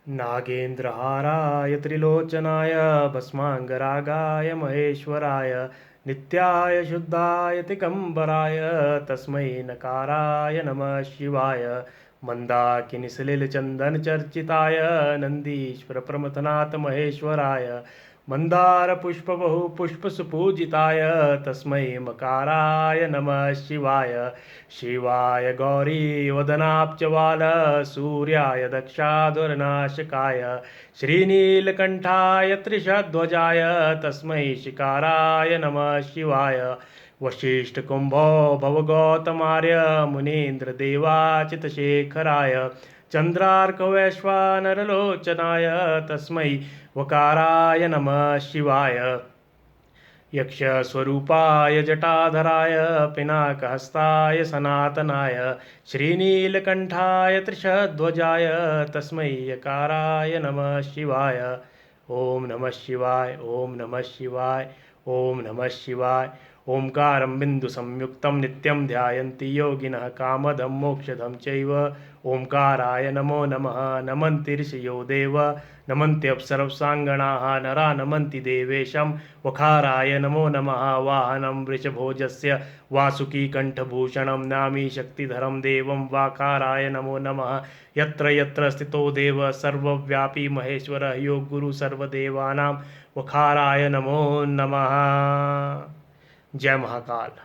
नागेन्द्रहाराय त्रिलोचनाय भस्माङ्गरागाय महेश्वराय नित्याय शुद्धाय दिगम्बराय तस्मै नकाराय नमः शिवाय मन्दाकिनीसलिलचन्दनचर्चिताय नन्दीश्वर प्रमथनाथ महेश्वराय मन्दारपुष्पबहुपुष्पसुपूजिताय तस्मै मकाराय नमः शिवाय शिवाय गौरीवदनाब्जवाल सूर्याय दक्षाधुरनाशकाय श्रीनीलकण्ठाय त्रिशध्वजाय तस्मै शिकाराय नमः शिवाय वसिष्ठकुम्भो भवगौतमार्य मुनीन्द्रदेवाचितशेखराय चन्द्रार्कवैश्वानरलोचनाय तस्मै वकाराय नमः शिवाय यक्षस्वरूपाय जटाधराय पिनाकहस्ताय सनातनाय श्रीनीलकण्ठाय त्रिशध्वजाय तस्मै यकाराय नमः शिवाय ओम नमः शिवाय ओम नमः शिवाय ओम नमः शिवाय ओंकारं बिन्दुसंयुक्तं नित्यं ध्यायन्ति योगिनः कामदं मोक्षदं चैव ओंकाराय नमो नमः नमन्ति ऋषयो देव नमन्त्यप्सरसाङ्गणाः नरा नमन्ति देवेशं वखाराय नमो नमः वाहनं वृषभोजस्य वासुकीकण्ठभूषणं नामी शक्तिधरं देवं वाकाराय नमो नमः यत्र यत्र स्थितो देव सर्वव्यापी महेश्वरः योगगुरु सर्वदेवानां वखाराय नमो नमः। जय महाकाल।